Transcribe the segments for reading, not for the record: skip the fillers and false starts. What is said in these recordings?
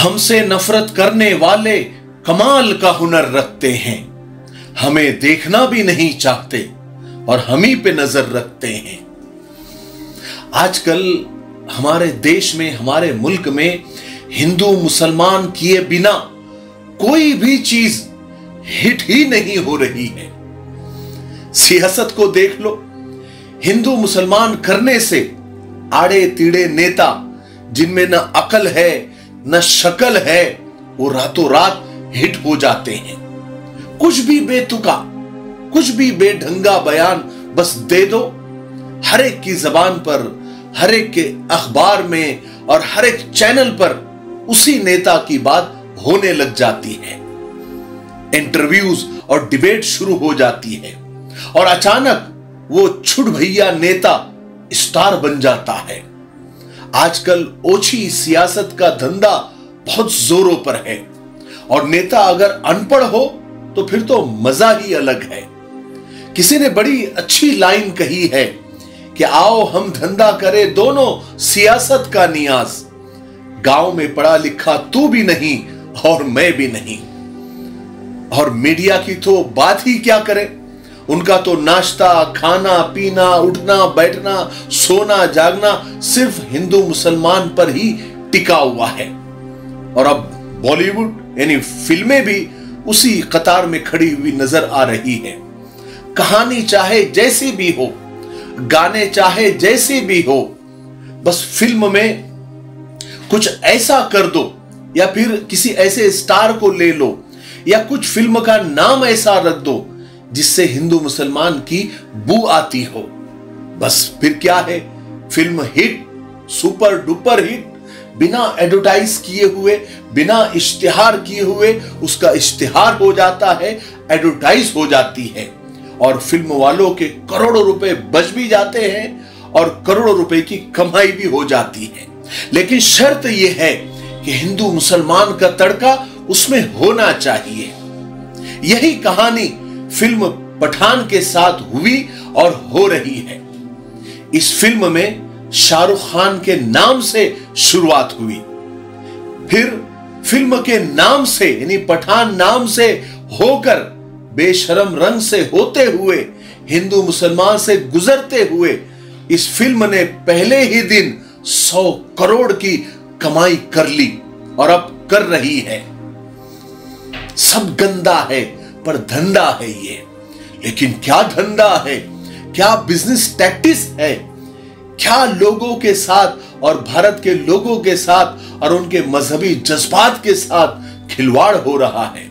हमसे नफरत करने वाले कमाल का हुनर रखते हैं, हमें देखना भी नहीं चाहते और हम ही पे नजर रखते हैं। आजकल हमारे देश में, हमारे मुल्क में हिंदू मुसलमान किए बिना कोई भी चीज हिट ही नहीं हो रही है। सियासत को देख लो, हिंदू मुसलमान करने से आड़े तीड़े नेता जिनमें न अकल है न शक्ल है, वो रातों रात हिट हो जाते हैं। कुछ भी बेतुका, कुछ भी बेढंगा बयान बस दे दो, हर एक की जबान पर, हर एक के अखबार में और हर एक चैनल पर उसी नेता की बात होने लग जाती है। इंटरव्यूज और डिबेट शुरू हो जाती है और अचानक वो छुट भैया नेता स्टार बन जाता है। आजकल ओछी सियासत का धंधा बहुत जोरों पर है और नेता अगर अनपढ़ हो तो फिर तो मजा ही अलग है। किसी ने बड़ी अच्छी लाइन कही है कि आओ हम धंधा करें दोनों सियासत का नियाज, गांव में पढ़ा लिखा तू भी नहीं और मैं भी नहीं। और मीडिया की तो बात ही क्या करें, उनका तो नाश्ता खाना पीना उठना बैठना सोना जागना सिर्फ हिंदू मुसलमान पर ही टिका हुआ है। और अब बॉलीवुड यानी फिल्में भी उसी कतार में खड़ी हुई नजर आ रही है। कहानी चाहे जैसी भी हो, गाने चाहे जैसे भी हो, बस फिल्म में कुछ ऐसा कर दो या फिर किसी ऐसे स्टार को ले लो या कुछ फिल्म का नाम ऐसा रख दो जिससे हिंदू मुसलमान की बू आती हो। बस फिर क्या है, film hit, super duper hit, बिना एडवर्टाइज किए हुए, बिना इश्तिहार किए हुए उसका इश्तिहार हो जाता है, एडवर्टाइज हो जाती है और फिल्म वालों के करोड़ों रुपए बच भी जाते हैं और करोड़ों रुपए की कमाई भी हो जाती है। लेकिन शर्त यह है कि हिंदू मुसलमान का तड़का उसमें होना चाहिए। यही कहानी फिल्म पठान के साथ हुई और हो रही है। इस फिल्म में शाहरुख खान के नाम से शुरुआत हुई, फिर फिल्म के नाम से यानी पठान नाम से होकर बेशरम रंग से होते हुए हिंदू मुसलमान से गुजरते हुए इस फिल्म ने पहले ही दिन 100 करोड़ की कमाई कर ली और अब कर रही है। सब गंदा है पर धंधा है ये, लेकिन क्या धंधा है, क्या बिजनेस टैक्टिस है, क्या लोगों के साथ और भारत के लोगों के साथ और उनके मजहबी जज्बात के साथ खिलवाड़ हो रहा है।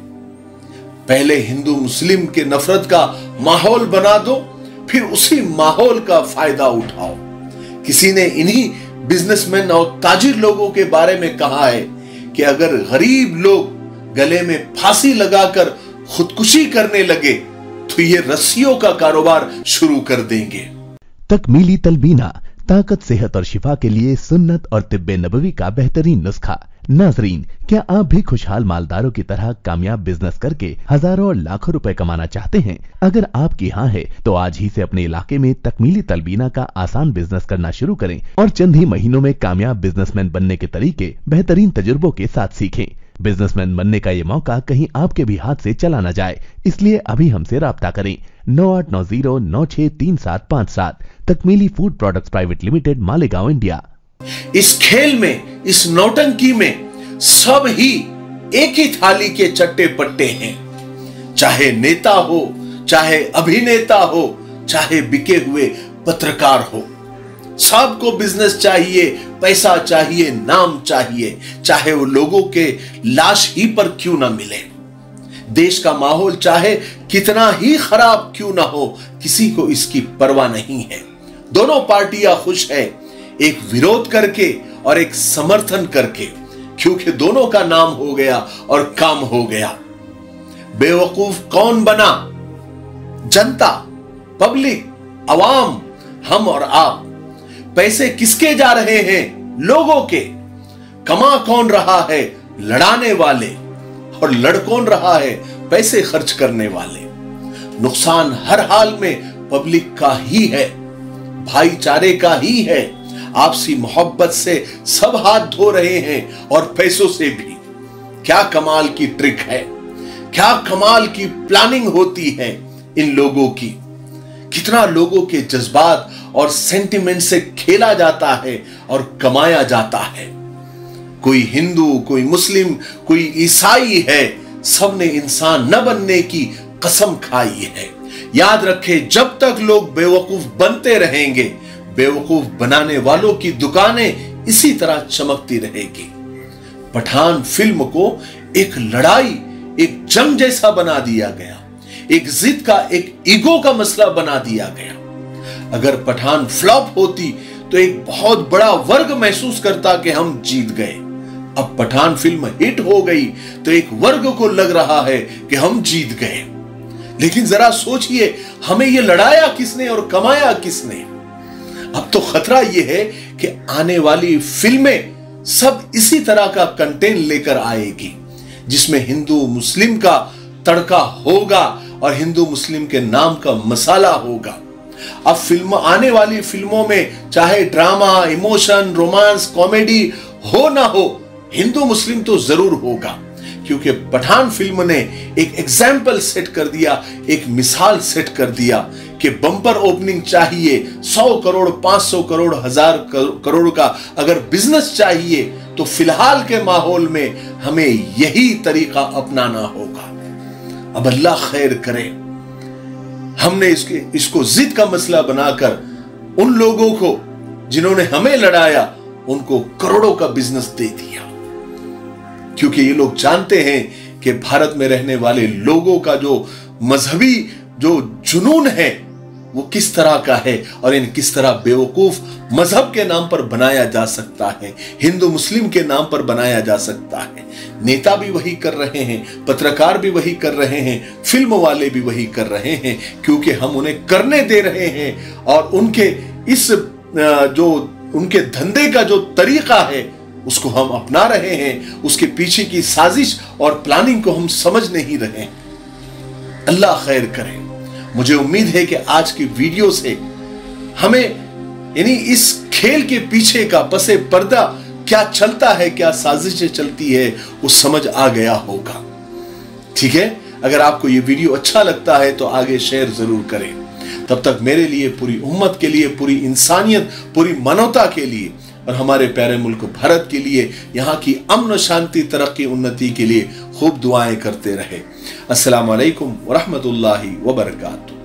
पहले हिंदू मुस्लिम के नफरत का माहौल बना दो, फिर उसी माहौल का फायदा उठाओ। किसी ने इन्हीं बिजनेसमैन और ताजिर लोगों के बारे में कहा है कि अगर गरीब लोग गले में फांसी लगाकर खुदकुशी करने लगे तो ये रस्सियों का कारोबार शुरू कर देंगे। तकमीली तलबीना, ताकत सेहत और शिफा के लिए सुन्नत और तिब्बे नबवी का बेहतरीन नुस्खा। नाजरीन, क्या आप भी खुशहाल मालदारों की तरह कामयाब बिजनेस करके हजारों और लाखों रुपए कमाना चाहते हैं? अगर आपकी हाँ है तो आज ही से अपने इलाके में तकमीली तलबीना का आसान बिजनेस करना शुरू करें और चंद ही महीनों में कामयाब बिजनेसमैन बनने के तरीके बेहतरीन तजुर्बों के साथ सीखें। बिजनेसमैन बनने का ये मौका कहीं आपके भी हाथ से चला न जाए, इसलिए अभी हमसे राब्ता करें 9890963757। Takmeeli food products private limited, Malegaon, India. इस खेल में, इस नौटंकी में सब ही एक ही थाली के चट्टे पट्टे हैं। चाहे नेता हो, चाहे अभिनेता हो, चाहे बिके हुए पत्रकार हो, सबको बिजनेस चाहिए, पैसा चाहिए, नाम चाहिए, चाहे वो लोगों के लाश ही पर क्यों ना मिले। देश का माहौल चाहे कितना ही खराब क्यों ना हो, किसी को इसकी परवाह नहीं है। दोनों पार्टियां खुश हैं, एक विरोध करके और एक समर्थन करके, क्योंकि दोनों का नाम हो गया और काम हो गया। बेवकूफ कौन बना? जनता, पब्लिक, अवाम, हम और आप। पैसे किसके जा रहे हैं? लोगों के। कमा कौन रहा है? लड़ाने वाले। और लड़ कौन रहा है? पैसे खर्च करने वाले। नुकसान हर हाल में पब्लिक का ही है, भाईचारे का ही है। आपसी मोहब्बत से सब हाथ धो रहे हैं और पैसों से भी। क्या कमाल की ट्रिक है, क्या कमाल की प्लानिंग होती है इन लोगों की। कितना लोगों के जज्बात और सेंटिमेंट से खेला जाता है और कमाया जाता है। कोई हिंदू, कोई मुस्लिम, कोई ईसाई है, सबने इंसान न बनने की कसम खाई है। याद रखें, जब तक लोग बेवकूफ बनते रहेंगे, बेवकूफ बनाने वालों की दुकानें इसी तरह चमकती रहेगी। पठान फिल्म को एक लड़ाई, एक जंग जैसा बना दिया गया, एक जिद का, एक ईगो का मसला बना दिया गया। अगर पठान फ्लॉप होती तो एक बहुत बड़ा वर्ग महसूस करता कि हम जीत गए। अब पठान फिल्म हिट हो गई तो एक वर्ग को लग रहा है कि हम जीत गए। लेकिन जरा सोचिए, हमें यह लड़ाया किसने और कमाया किसने? अब तो खतरा यह है कि आने वाली फिल्में सब इसी तरह का कंटेंट लेकर आएगी, जिसमें हिंदू मुस्लिम का तड़का होगा और हिंदू मुस्लिम के नाम का मसाला होगा। अब फिल्म, आने वाली फिल्मों में चाहे ड्रामा, इमोशन, रोमांस, कॉमेडी हो ना हो, हिंदू मुस्लिम तो जरूर होगा। क्योंकि पठान फिल्म ने एक एग्जाम्पल सेट कर दिया, एक मिसाल सेट कर दिया कि बम्पर ओपनिंग चाहिए, 100 करोड़, 500 करोड़, 1000 करोड़ का अगर बिजनेस चाहिए तो फिलहाल के माहौल में हमें यही तरीका अपनाना होगा। अब अल्लाह खैर करे, हमने इसको जिद का मसला बनाकर उन लोगों को जिन्होंने हमें लड़ाया, उनको करोड़ों का बिजनेस दे दिया। क्योंकि ये लोग जानते हैं कि भारत में रहने वाले लोगों का जो मजहबी जो जुनून है वो किस तरह का है और इन किस तरह बेवकूफ मजहब के नाम पर बनाया जा सकता है, हिंदू मुस्लिम के नाम पर बनाया जा सकता है। नेता भी वही कर रहे हैं, पत्रकार भी वही कर रहे हैं, फिल्म वाले भी वही कर रहे हैं, क्योंकि हम उन्हें करने दे रहे हैं और उनके इस जो उनके धंधे का जो तरीका है उसको हम अपना रहे हैं। उसके पीछे की साजिश और प्लानिंग को हम समझ नहीं रहे। अल्लाह खैर करे। मुझे उम्मीद है कि आज की वीडियो से हमें यानी इस खेल के पीछे का पसे पर्दा क्या चलता है, क्या साजिशें चलती है, वो समझ आ गया होगा। ठीक है, अगर आपको ये वीडियो अच्छा लगता है तो आगे शेयर जरूर करें। तब तक मेरे लिए, पूरी उम्मत के लिए, पूरी इंसानियत, पूरी मानवता के लिए और हमारे प्यारे मुल्क भारत के लिए, यहाँ की अमन, शांति, तरक्की, उन्नति के लिए खूब दुआएं करते रहे। अस्सलाम वालेकुम व रहमतुल्लाहि व बरकातुहू।